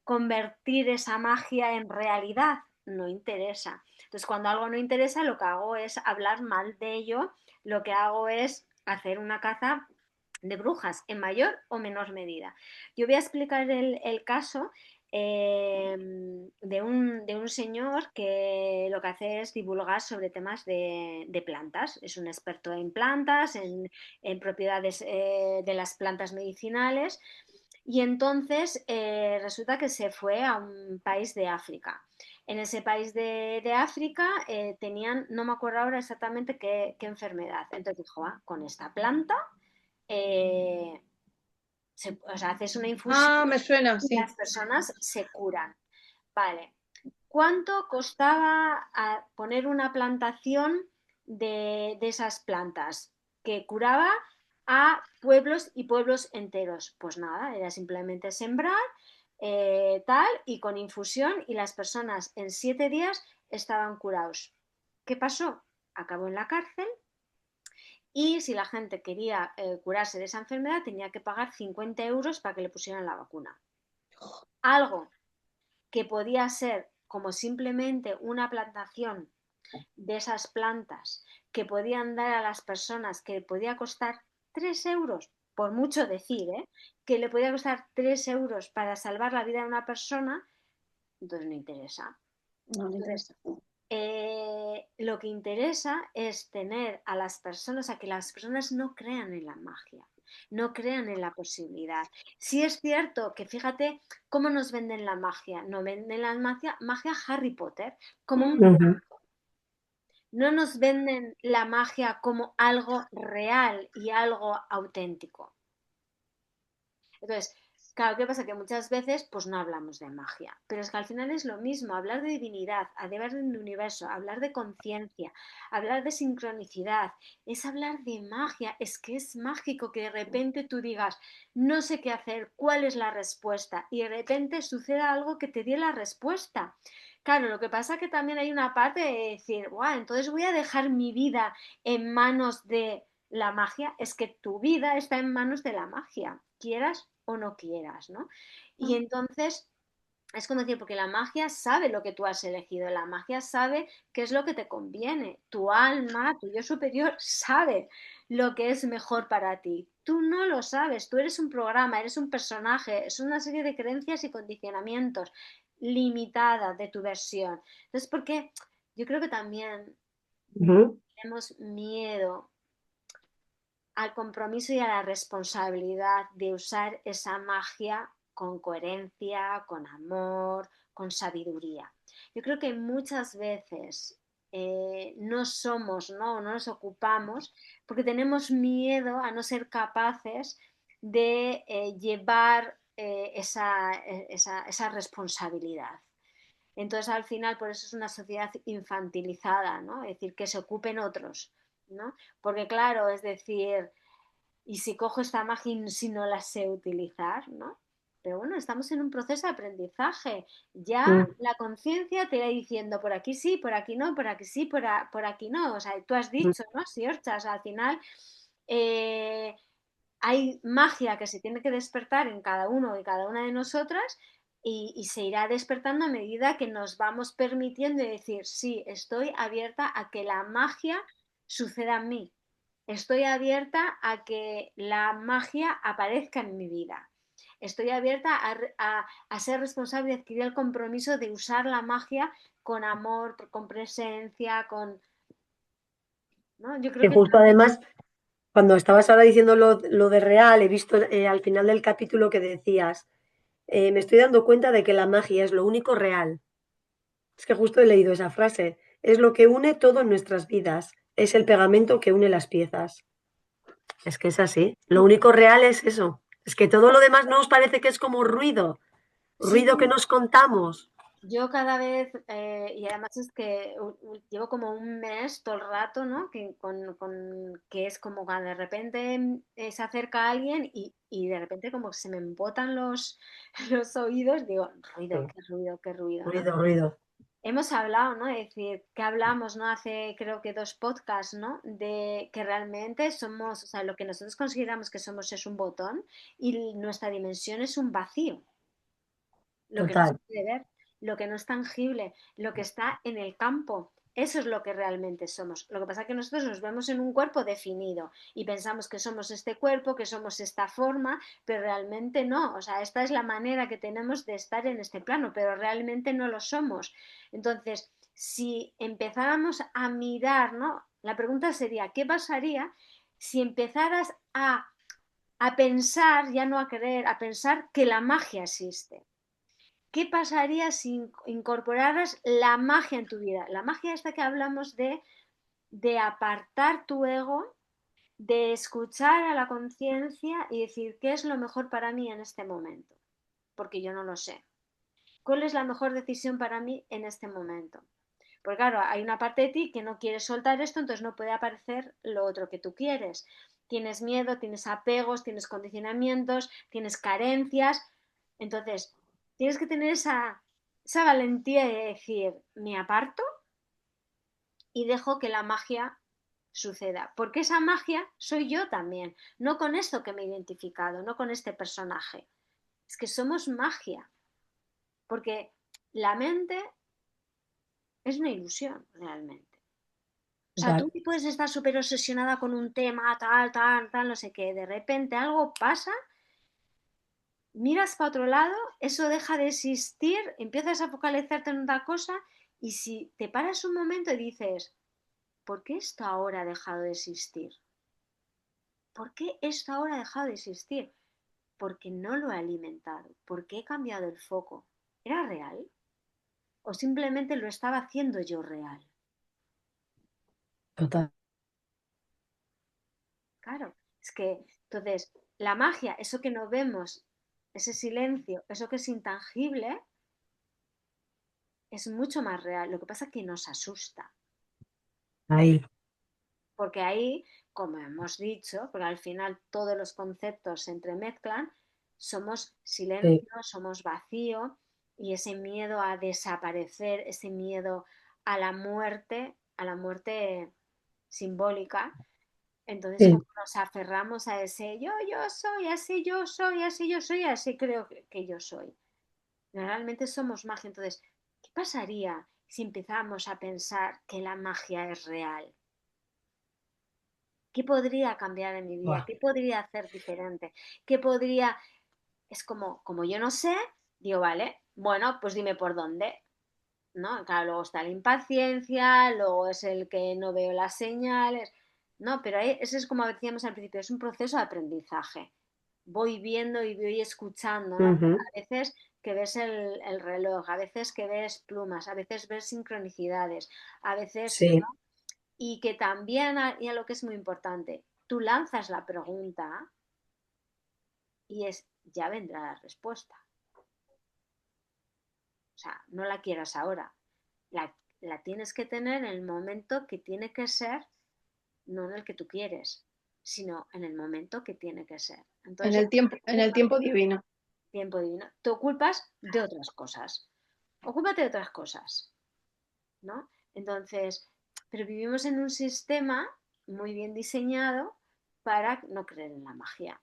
convertir esa magia en realidad, no interesa. Entonces, cuando algo no interesa, lo que hago es hablar mal de ello, lo que hago es hacer una caza de brujas en mayor o menor medida. Yo voy a explicar el caso de un señor que lo que hace es divulgar sobre temas de plantas. Es un experto en plantas, en propiedades de las plantas medicinales. Y entonces resulta que se fue a un país de África. En ese país de África tenían, no me acuerdo ahora exactamente qué enfermedad. Entonces dijo, con esta planta eh, o sea, haces una infusión Ah, me suena, y sí. las personas se curan. Vale. ¿Cuánto costaba poner una plantación de esas plantas que curaba a pueblos y pueblos enteros? Pues nada, era simplemente sembrar tal y con infusión y las personas en 7 días estaban curados. ¿Qué pasó? Acabó en la cárcel y si la gente quería curarse de esa enfermedad tenía que pagar 50 euros para que le pusieran la vacuna. Algo que podía ser como simplemente una plantación de esas plantas que podían dar a las personas, que podía costar 3 euros, por mucho decir, que le podía costar 3 euros para salvar la vida de una persona, entonces no interesa. No me Entonces, interesa. lo que interesa es tener a las personas, a que las personas no crean en la magia, no crean en la posibilidad. Sí es cierto que fíjate cómo nos venden la magia, no venden la magia Harry Potter como un... No nos venden la magia como algo real y algo auténtico. Entonces, claro, ¿qué pasa? Que muchas veces pues no hablamos de magia, pero es que al final es lo mismo, hablar de divinidad, hablar del universo, hablar de conciencia, hablar de sincronicidad, es hablar de magia, es que es mágico que de repente tú digas, no sé qué hacer, cuál es la respuesta, y de repente suceda algo que te dé la respuesta. Claro, lo que pasa es que también hay una parte de decir, guau, entonces voy a dejar mi vida en manos de la magia, es que tu vida está en manos de la magia, quieras o no quieras, ¿no? Y entonces es como decir, porque la magia sabe lo que tú has elegido, la magia sabe qué es lo que te conviene, tu alma, tu yo superior sabe lo que es mejor para ti. Tú no lo sabes, tú eres un programa, eres un personaje, es una serie de creencias y condicionamientos limitada de tu versión. Entonces, porque yo creo que también tenemos miedo al compromiso y a la responsabilidad de usar esa magia con coherencia, con amor, con sabiduría. Yo creo que muchas veces no somos, ¿no? No nos ocupamos porque tenemos miedo a no ser capaces de llevar esa responsabilidad. Entonces, al final, por eso es una sociedad infantilizada, ¿no? Es decir, que se ocupen otros, ¿no? Porque, claro, es decir, y si cojo esta magia si no la sé utilizar, ¿no? Pero bueno, estamos en un proceso de aprendizaje. Ya la conciencia te irá diciendo por aquí sí, por aquí no, por aquí sí, por aquí no. O sea, tú has dicho, ¿no? Si Orchas, al final eh, hay magia que se tiene que despertar en cada uno y cada una de nosotras y se irá despertando a medida que nos vamos permitiendo decir, sí, estoy abierta a que la magia suceda en mí. Estoy abierta a que la magia aparezca en mi vida. Estoy abierta a ser responsable y adquirir el compromiso de usar la magia con amor, con presencia, con... ¿no? Yo creo Que que justo también... además, cuando estabas ahora diciendo lo de real, he visto al final del capítulo que decías, me estoy dando cuenta de que la magia es lo único real. Es que justo he leído esa frase. Es lo que une todo en nuestras vidas. Es el pegamento que une las piezas. Es que es así. Lo único real es eso. Es que todo lo demás no os parece que es como ruido. Sí, Ruido que nos contamos. Yo cada vez, y además es que llevo como un mes todo el rato, ¿no? Que es como cuando de repente se acerca alguien y de repente como que se me embotan los oídos, digo, ruido, Sí. qué ruido, qué ruido, ¿no? Ruido, ruido. Hemos hablado, ¿no? Es decir, que hablamos, ¿no? Hace creo que 2 podcasts, ¿no? De que realmente somos, o sea, lo que nosotros consideramos que somos es un botón y nuestra dimensión es un vacío, lo que no se Total. puede ver, lo que no es tangible, lo que está en el campo. Eso es lo que realmente somos. Lo que pasa es que nosotros nos vemos en un cuerpo definido y pensamos que somos este cuerpo, que somos esta forma, pero realmente no. O sea, esta es la manera que tenemos de estar en este plano, pero realmente no lo somos. Entonces, si empezáramos a mirar, ¿no? La pregunta sería, ¿qué pasaría si empezaras a pensar, ya no a creer, a pensar que la magia existe? ¿Qué pasaría si incorporaras la magia en tu vida? La magia esta que hablamos de apartar tu ego, de escuchar a la conciencia y decir qué es lo mejor para mí en este momento, porque yo no lo sé. ¿Cuál es la mejor decisión para mí en este momento? Porque claro, hay una parte de ti que no quiere soltar esto, entonces no puede aparecer lo otro que tú quieres. Tienes miedo, tienes apegos, tienes condicionamientos, tienes carencias. Entonces, tienes que tener esa valentía de decir, me aparto y dejo que la magia suceda. Porque esa magia soy yo también, no con esto que me he identificado, no con este personaje. Es que somos magia, porque la mente es una ilusión realmente. O sea, tú Total. puedes estar súper obsesionada con un tema, tal, tal, tal, no sé qué. De repente algo pasa, miras para otro lado, eso deja de existir, empiezas a focalizarte en otra cosa y si te paras un momento y dices, ¿por qué esto ahora ha dejado de existir? ¿Por qué esto ahora ha dejado de existir? Porque no lo he alimentado, porque he cambiado el foco. ¿Era real? ¿O simplemente lo estaba haciendo yo real? Total. Claro, es que entonces la magia, eso que no vemos, ese silencio, eso que es intangible, es mucho más real. Lo que pasa es que nos asusta, Ahí. porque ahí, como hemos dicho, porque al final todos los conceptos se entremezclan, somos Sí. silencio, somos vacío y ese miedo a desaparecer, ese miedo a la muerte simbólica. Entonces, como Sí. nos aferramos a ese yo soy, así yo soy, así yo soy, así creo que yo soy. Realmente somos magia. Entonces, ¿qué pasaría si empezamos a pensar que la magia es real? ¿Qué podría cambiar en mi vida? Buah. ¿Qué podría hacer diferente? ¿Qué podría...? Es como yo no sé, digo, vale, bueno, pues dime por dónde. ¿No? Claro, luego está la impaciencia, luego es el que no veo las señales, no, pero ahí, eso es como decíamos al principio, es un proceso de aprendizaje. Voy viendo y voy escuchando, ¿no? Ujú. A veces que ves el reloj, a veces que ves plumas, a veces ves sincronicidades, a veces, Sí. ¿no? Y que también, y a lo que es muy importante, tú lanzas la pregunta y es, ya vendrá la respuesta. O sea, no la quieras ahora, la tienes que tener en el momento que tiene que ser, no en el que tú quieres, sino en el momento que tiene que ser. Entonces, En el tiempo divino. tiempo divino, te ocupas de otras cosas. Ocúpate de otras cosas, ¿no? Entonces, pero vivimos en un sistema muy bien diseñado para no creer en la magia,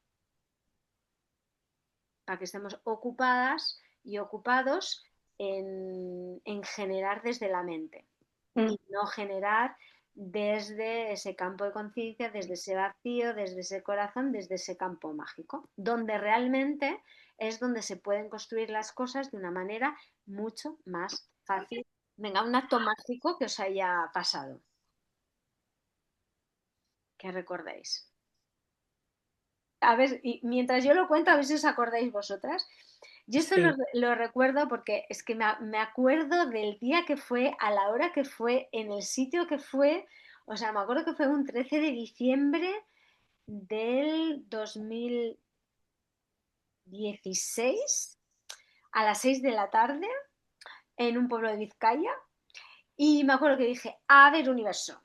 para que estemos ocupadas y ocupados en generar desde la mente Mm. y no generar desde ese campo de conciencia, desde ese vacío, desde ese corazón, desde ese campo mágico, donde realmente es donde se pueden construir las cosas de una manera mucho más fácil. Venga, un acto mágico que os haya pasado, que recordéis. A ver, y mientras yo lo cuento, a ver si os acordáis vosotras. Yo esto Sí. lo recuerdo porque es que me acuerdo del día que fue, a la hora que fue, en el sitio que fue. O sea, me acuerdo que fue un 13 de diciembre del 2016 a las 6 de la tarde en un pueblo de Vizcaya y me acuerdo que dije, a ver, universo,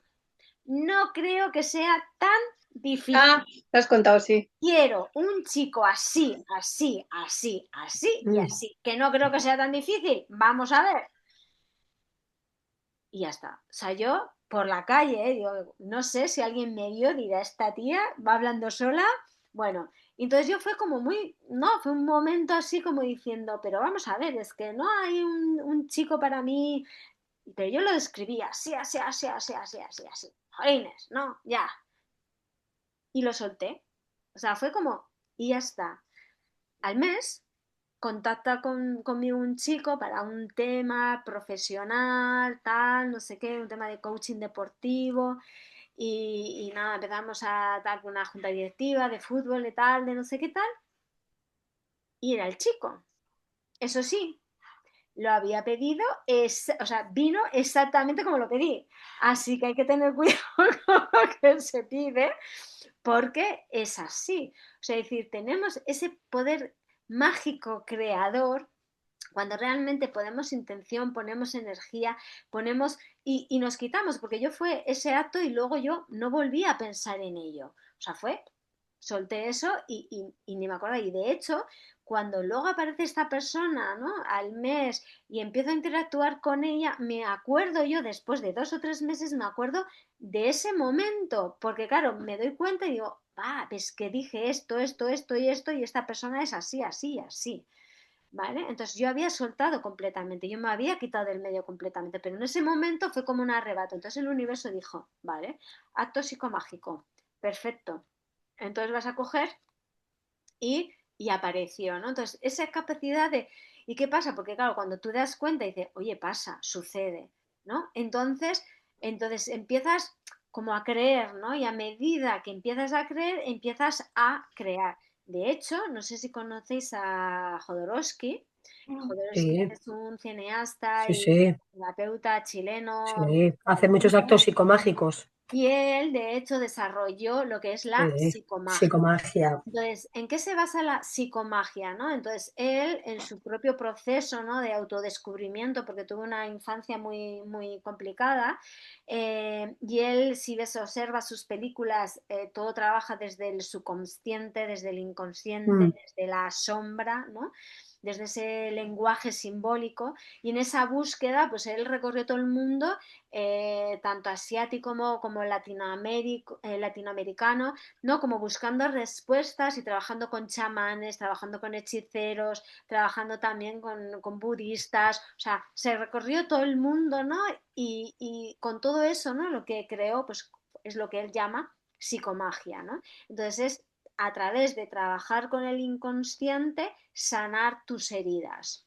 no creo que sea tan difícil. Ah, te has contado, sí. Quiero un chico así, así, así, así y así, que no creo que sea tan difícil. Vamos a ver. Y ya está. O sea, yo por la calle, digo, no sé si alguien me vio, dirá, esta tía va hablando sola. Bueno, entonces yo fue como muy, no, fue un momento así como diciendo, pero vamos a ver, es que no hay un chico para mí, pero yo lo describía así, así, así, así, así, así, así. Jolines, no, ya. Y lo solté. O sea, fue como, y ya está. Al mes contacta conmigo un chico para un tema profesional, tal, no sé qué, un tema de coaching deportivo y nada, empezamos a dar una junta directiva de fútbol y tal, de no sé qué tal, y era el chico. Eso sí, lo había pedido, o sea, vino exactamente como lo pedí. Así que hay que tener cuidado con lo que se pide, porque es así. O sea, es decir, tenemos ese poder mágico creador cuando realmente ponemos intención, ponemos energía, ponemos y nos quitamos, porque yo fue ese acto y luego yo no volví a pensar en ello. O sea, solté eso y ni me acuerdo. Y de hecho, cuando luego aparece esta persona, ¿no? Al mes y empiezo a interactuar con ella, me acuerdo yo, después de 2 o 3 meses, me acuerdo de ese momento, porque claro, me doy cuenta y digo, ves que dije esto, esto, esto y esto, y esta persona es así, así, así. ¿Vale? Entonces yo había soltado completamente, yo me había quitado del medio completamente, pero en ese momento fue como un arrebato. Entonces el universo dijo, vale, acto psicomágico, perfecto. Entonces vas a coger y apareció, ¿no? Entonces esa capacidad de, ¿y qué pasa? Porque claro, cuando tú te das cuenta y dices, oye, pasa, sucede, ¿no? Entonces empiezas como a creer, ¿no? Y a medida que empiezas a creer, empiezas a crear. De hecho, no sé si conocéis a Jodorowsky. Jodorowsky Sí, es un cineasta sí, y sí, terapeuta chileno. sí. Hace muchos actos psicomágicos. Y él, de hecho, desarrolló lo que es la Sí, psicomagia. psicomagia. Entonces, ¿en qué se basa la psicomagia, no? Entonces, él, en su propio proceso, ¿no? De autodescubrimiento, porque tuvo una infancia muy, muy complicada, y él, si ves, observa sus películas, todo trabaja desde el subconsciente, desde el inconsciente, Mm, desde la sombra, ¿no? Desde ese lenguaje simbólico, y en esa búsqueda, pues él recorrió todo el mundo, tanto asiático como latinoamericano, ¿no? Como buscando respuestas y trabajando con chamanes, trabajando con hechiceros, trabajando también con budistas, o sea, se recorrió todo el mundo, ¿no? Y con todo eso, ¿no? Lo que creó, pues es lo que él llama psicomagia, ¿no? Entonces es a través de trabajar con el inconsciente, sanar tus heridas.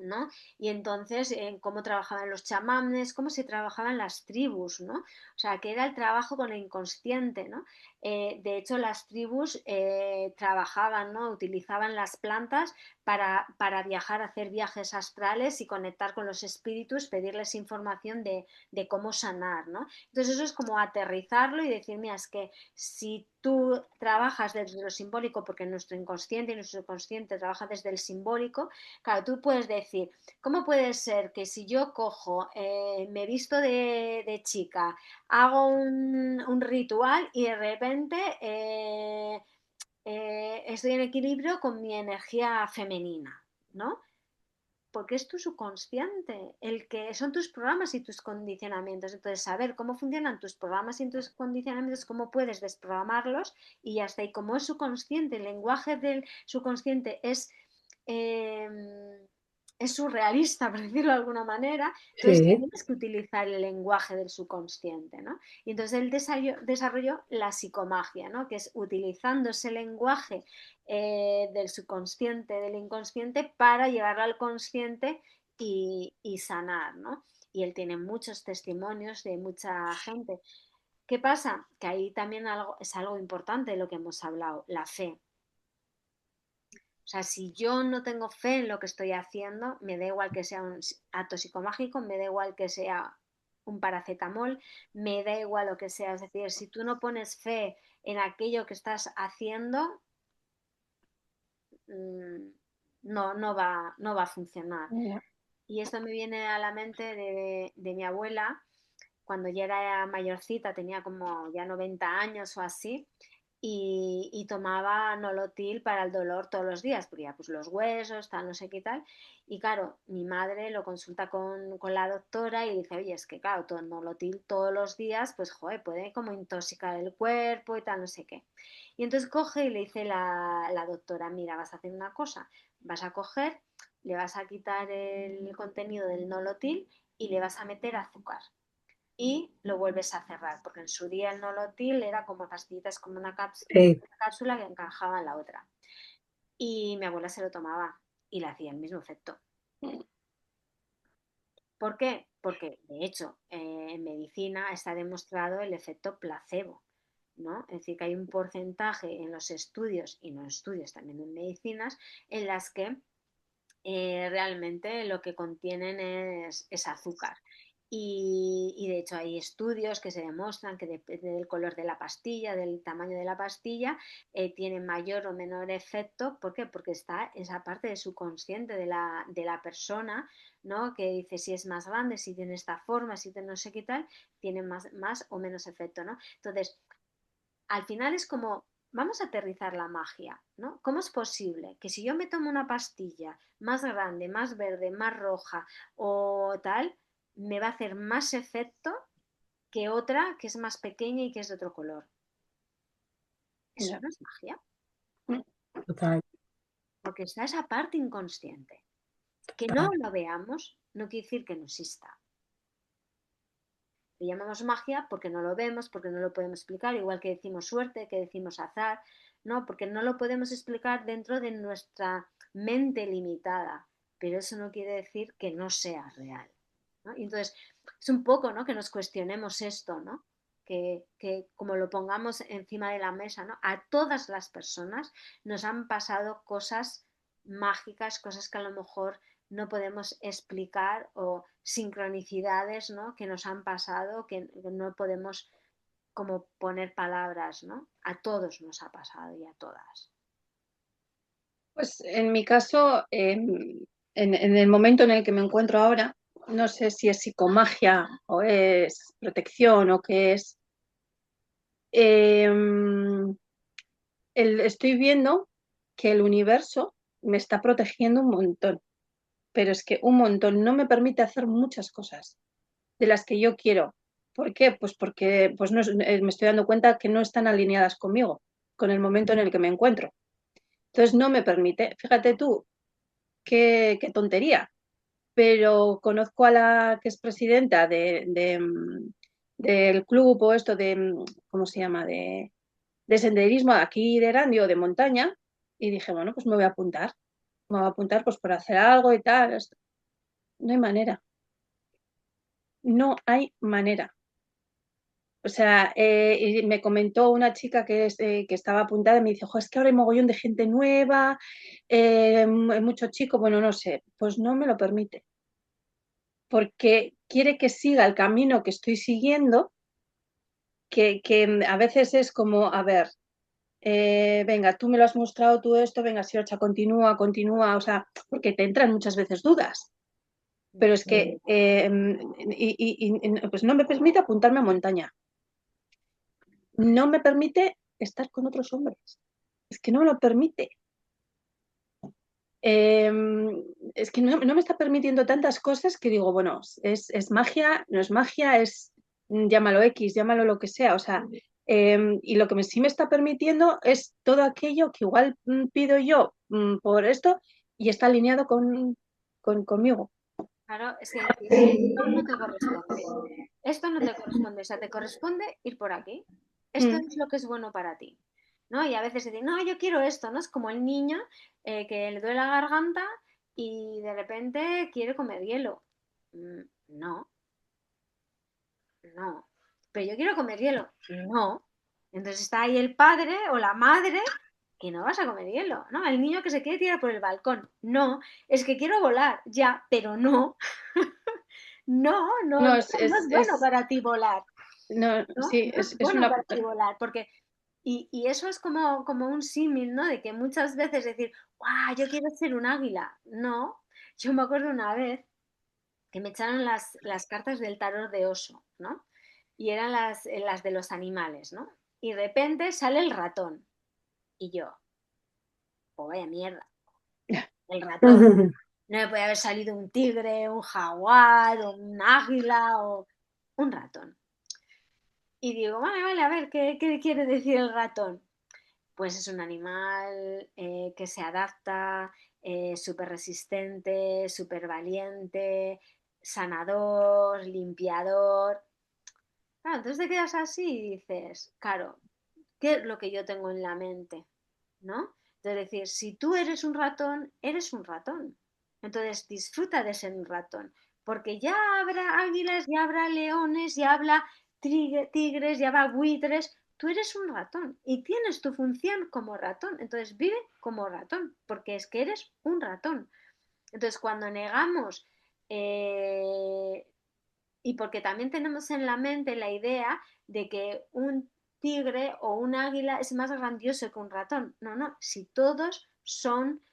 ¿No? Y entonces, cómo trabajaban los chamanes, cómo se trabajaban las tribus, ¿no? O sea, que era el trabajo con el inconsciente, ¿no? De hecho, las tribus trabajaban, ¿no? Utilizaban las plantas para viajar, hacer viajes astrales y conectar con los espíritus, pedirles información de cómo sanar, ¿no? Entonces, eso es como aterrizarlo y decir, mira, es que si tú trabajas desde lo simbólico, porque nuestro inconsciente y nuestro subconsciente trabaja desde el simbólico, claro, tú puedes decir, ¿cómo puede ser que si yo cojo, me visto de chica, hago un ritual y de repente estoy en equilibrio con mi energía femenina, ¿no? Porque es tu subconsciente, el que son tus programas y tus condicionamientos. Entonces, saber cómo funcionan tus programas y tus condicionamientos, cómo puedes desprogramarlos y ya está. Y como es subconsciente, el lenguaje del subconsciente eh, es surrealista, por decirlo de alguna manera, entonces sí, tienes que utilizar el lenguaje del subconsciente, ¿no? Y entonces él desarrolló la psicomagia, ¿no? Que es utilizando ese lenguaje del subconsciente, del inconsciente, para llevarlo al consciente y sanar, ¿no? Y él tiene muchos testimonios de mucha gente. ¿Qué pasa? Que ahí también es algo importante de lo que hemos hablado, la fe. O sea, si yo no tengo fe en lo que estoy haciendo, me da igual que sea un acto psicomágico, me da igual que sea un paracetamol, me da igual lo que sea. Es decir, si tú no pones fe en aquello que estás haciendo, no va a funcionar. Y esto me viene a la mente de mi abuela, cuando ya era mayorcita, tenía como ya 90 años o así, y tomaba Nolotil para el dolor todos los días, porque ya pues los huesos, tal, no sé qué tal. Y claro, mi madre lo consulta con la doctora y dice, oye, es que claro, todo Nolotil todos los días, pues joder, puede como intoxicar el cuerpo y tal, no sé qué. Y entonces coge y le dice la doctora, mira, vas a hacer una cosa, vas a coger, le vas a quitar el contenido del Nolotil y le vas a meter azúcar y lo vuelves a cerrar, porque en su día el nolotil era como pastillitas, como Sí, una cápsula que encajaba en la otra. Y mi abuela se lo tomaba y le hacía el mismo efecto. ¿Por qué? Porque, de hecho, en medicina está demostrado el efecto placebo, ¿no? Es decir, que hay un porcentaje en los estudios, y no estudios también en medicinas, en las que realmente lo que contienen es azúcar. Y de hecho hay estudios que se demuestran que depende del color de la pastilla, del tamaño de la pastilla, tiene mayor o menor efecto. ¿Por qué? Porque está esa parte de subconsciente de la persona, ¿no? Que dice si es más grande, si tiene esta forma, si tiene no sé qué tal, tiene más o menos efecto, ¿no? Entonces, al final es como, vamos a aterrizar la magia, ¿no? ¿Cómo es posible que si yo me tomo una pastilla más grande, más verde, más roja o tal, me va a hacer más efecto que otra que es más pequeña y que es de otro color? Eso Ya. no es magia, total. porque está esa parte inconsciente. Que no Total. lo veamos no quiere decir que no exista. Le llamamos magia porque no lo vemos, porque no lo podemos explicar, igual que decimos suerte, que decimos azar, ¿no? Porque no lo podemos explicar dentro de nuestra mente limitada, pero eso no quiere decir que no sea real, ¿no? Y entonces, es un poco, ¿no? Que nos cuestionemos esto, ¿no? Que como lo pongamos encima de la mesa, ¿no? A todas las personas nos han pasado cosas mágicas, cosas que a lo mejor no podemos explicar o sincronicidades, ¿no? Que nos han pasado, que no podemos como poner palabras, ¿no? A todos nos ha pasado y a todas. Pues en mi caso, en el momento en el que me encuentro ahora, no sé si es psicomagia o es protección o qué es. eh, Estoy viendo que el universo me está protegiendo un montón, pero es que un montón no me permite hacer muchas cosas de las que yo quiero. ¿Por qué? Pues porque pues no, me estoy dando cuenta que no están alineadas conmigo, con el momento en el que me encuentro. Entonces no me permite. Fíjate tú, qué tontería. Pero conozco a la que es presidenta del club o esto de, ¿cómo se llama? De senderismo aquí de Erandio, de montaña, y dije, bueno, pues me voy a apuntar pues por hacer algo y tal. No hay manera, no hay manera. O sea, y me comentó una chica que estaba apuntada y me dice, es que ahora hay mogollón de gente nueva, hay muchos chicos, bueno, no sé, pues no me lo permite, porque quiere que siga el camino que estoy siguiendo, que a veces es como, a ver, venga, tú me lo has mostrado, tú esto, venga, Sirocha, continúa, continúa, o sea, porque te entran muchas veces dudas, pero es que pues no me permite apuntarme a montaña, no me permite estar con otros hombres, es que no me lo permite. Eh, es que no me está permitiendo tantas cosas que digo, bueno, es magia, no es magia, llámalo X, llámalo lo que sea, o sea, y lo que sí me está permitiendo es todo aquello que igual pido yo por esto y está alineado conmigo. Claro, es que dices, esto no te corresponde. Esto no te corresponde, o sea, te corresponde ir por aquí. Esto Mm, es lo que es bueno para ti, ¿no? Y a veces dicen, no, yo quiero esto, ¿no? Es como el niño que le duele la garganta y de repente quiere comer hielo. No, no. Pero yo quiero comer hielo. No. Entonces está ahí el padre o la madre que no vas a comer hielo, ¿no? El niño que se quiere tirar por el balcón. No. Es que quiero volar, ya, pero no. No, no, no, no, no es bueno para ti volar, no, ¿no? sí, No es es bueno una para puta. ti volar, porque, y eso es como un símil, ¿no? De que muchas veces decir, ¡guau! Yo quiero ser un águila. No, yo me acuerdo una vez que me echaron las cartas del tarot de oso, ¿no? Y eran las de los animales, ¿no? Y de repente sale el ratón. Y yo, oh, vaya mierda, el ratón. No me puede haber salido un tigre, un jaguar, un águila o un ratón. Y digo, vale, vale, a ver, ¿qué quiere decir el ratón? Pues es un animal que se adapta, súper resistente, súper valiente, sanador, limpiador. Claro, entonces te quedas así y dices, claro, ¿qué es lo que yo tengo en la mente? ¿No? Es decir, si tú eres un ratón, eres un ratón. Entonces disfruta de ser un ratón, porque ya habrá águilas, ya habrá leones, ya habrá tigres, ya habrá buitres. Tú eres un ratón y tienes tu función como ratón. Entonces vive como ratón, porque es que eres un ratón. Entonces cuando negamos eh, y porque también tenemos en la mente la idea de que un tigre o un águila es más grandioso que un ratón. No, no, si todos son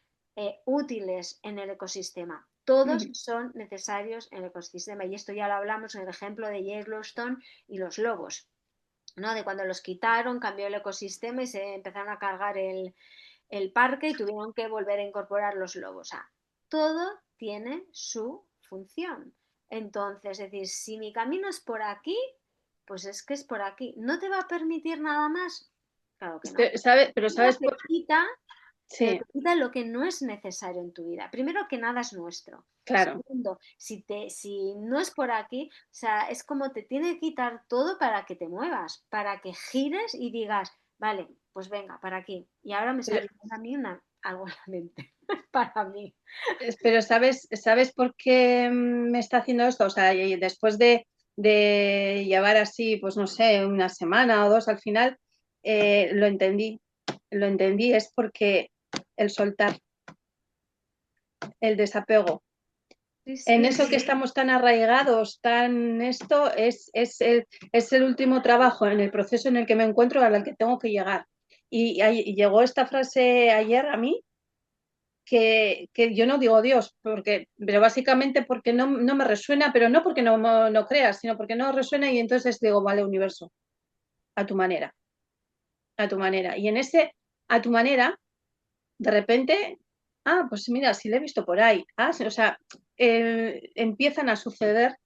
útiles en el ecosistema, todos son necesarios en el ecosistema. Y esto ya lo hablamos en el ejemplo de Yellowstone y los lobos, ¿no? De cuando los quitaron, cambió el ecosistema y se empezaron a cargar el parque y tuvieron que volver a incorporar los lobos. O sea, todo tiene su función. Entonces, es decir, si mi camino es por aquí, pues es que es por aquí. ¿No te va a permitir nada más? Claro que no. Pero Primero sabes, te sí, quita lo que no es necesario en tu vida. Primero que nada es nuestro. claro. Segundo, si no es por aquí, o sea, es como te tiene que quitar todo para que te muevas, para que gires y digas, vale, pues venga, para aquí. Y ahora me Pero, sale a mí algo en la mente, para mí. pero ¿sabes por qué me está haciendo esto? O sea, y después de llevar así, pues no sé, una semana o dos al final, lo entendí. Lo entendí, es porque el soltar, el desapego. Sí, En sí, eso que estamos tan arraigados, tan esto, es el último trabajo en el proceso en el que me encuentro al que tengo que llegar. Y llegó esta frase ayer a mí, que yo no digo Dios, pero básicamente porque no me resuena, pero no porque no creas, sino porque no resuena y entonces digo, vale, universo, a tu manera, a tu manera. Y en ese, a tu manera, de repente, pues mira, si le he visto por ahí, o sea, empiezan a suceder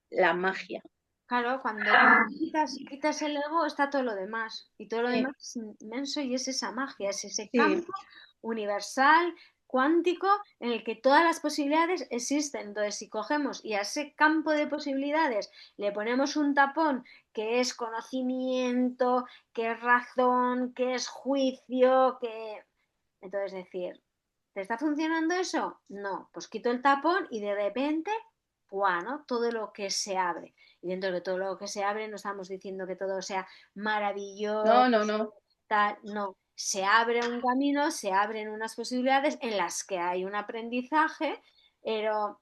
la magia. claro, cuando quitas el ego está todo lo demás. Y todo lo Sí, demás es inmenso y es esa magia, es ese sí, campo universal, cuántico, en el que todas las posibilidades existen. Entonces, si cogemos y a ese campo de posibilidades le ponemos un tapón que es conocimiento, que es razón, que es juicio, que... Entonces, decir, ¿te está funcionando eso? No, pues quito el tapón y de repente, ¡buah!, ¿no? Todo lo que se abre. Y dentro de todo lo que se abre no estamos diciendo que todo sea maravilloso, no, no, no. tal, no. Se abre un camino, se abren unas posibilidades en las que hay un aprendizaje, pero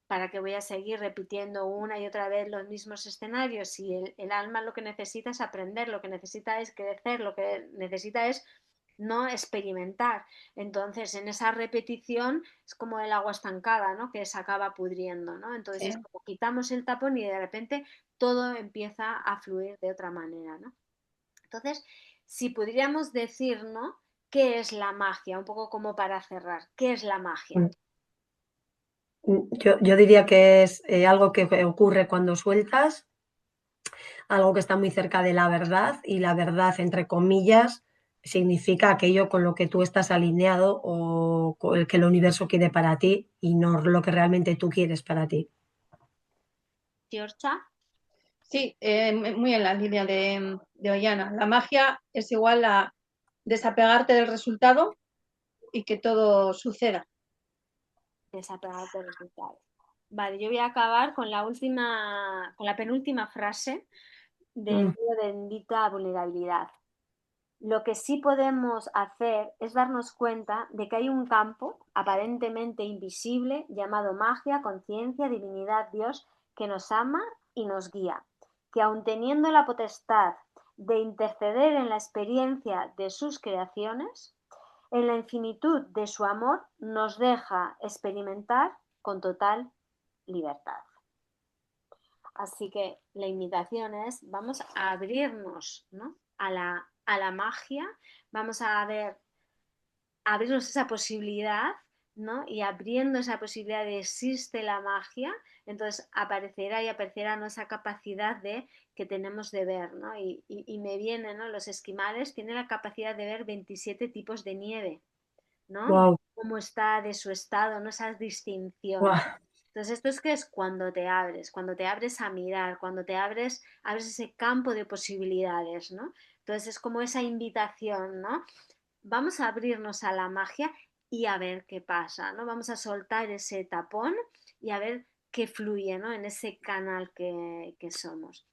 ¿para qué voy a seguir repitiendo una y otra vez los mismos escenarios? Si el alma lo que necesita es aprender, lo que necesita es crecer, lo que necesita es no experimentar. Entonces, en esa repetición es como el agua estancada, ¿no? Que se acaba pudriendo, ¿no? Entonces es Sí. como quitamos el tapón y de repente todo empieza a fluir de otra manera, ¿no? Entonces, si pudiéramos decir, ¿no? ¿Qué es la magia? Un poco como para cerrar. ¿Qué es la magia? Yo diría que es algo que ocurre cuando sueltas, algo que está muy cerca de la verdad y la verdad, entre comillas, significa aquello con lo que tú estás alineado o con el que el universo quiere para ti y no lo que realmente tú quieres para ti. Giorgia, Sí, muy en la línea de Ollana. La magia es igual a desapegarte del resultado y que todo suceda. desapegarte del resultado. Vale, yo voy a acabar con la última, con la penúltima frase del Mm, libro de Bendita Vulnerabilidad. Lo que sí podemos hacer es darnos cuenta de que hay un campo aparentemente invisible llamado magia, conciencia, divinidad, Dios, que nos ama y nos guía, que aun teniendo la potestad de interceder en la experiencia de sus creaciones, en la infinitud de su amor nos deja experimentar con total libertad. Así que la invitación es, vamos a abrirnos, ¿no? a la magia, vamos a ver, abrirnos esa posibilidad, ¿no? Y abriendo esa posibilidad de existe la magia, entonces aparecerá y aparecerá, ¿no? Esa capacidad de que tenemos de ver, ¿no? Y me viene, ¿no? Los esquimales tienen la capacidad de ver 27 tipos de nieve, ¿no? Wow, Cómo está de su estado, ¿no? Esa distinción. wow. Entonces, esto es que es cuando te abres a mirar, cuando te abres ese campo de posibilidades, ¿no? Entonces es como esa invitación, ¿no? Vamos a abrirnos a la magia y a ver qué pasa, ¿no? Vamos a soltar ese tapón y a ver qué fluye, ¿no? En ese canal que somos.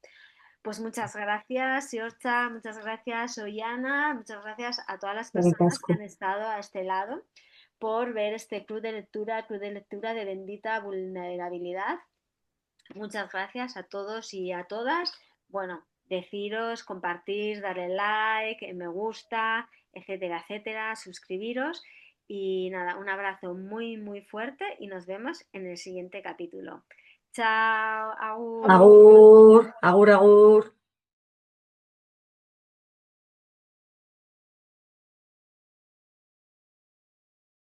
Pues muchas gracias, Yorcha, muchas gracias, Ollana, muchas gracias a todas las Eskerrik personas que asko. han estado a este lado por ver este club de lectura de bendita vulnerabilidad. Muchas gracias a todos y a todas. Bueno, deciros, compartir, darle like, me gusta, etcétera, etcétera, suscribiros y nada, un abrazo muy, muy fuerte y nos vemos en el siguiente capítulo. Chao, agur. Agur, agur, agur.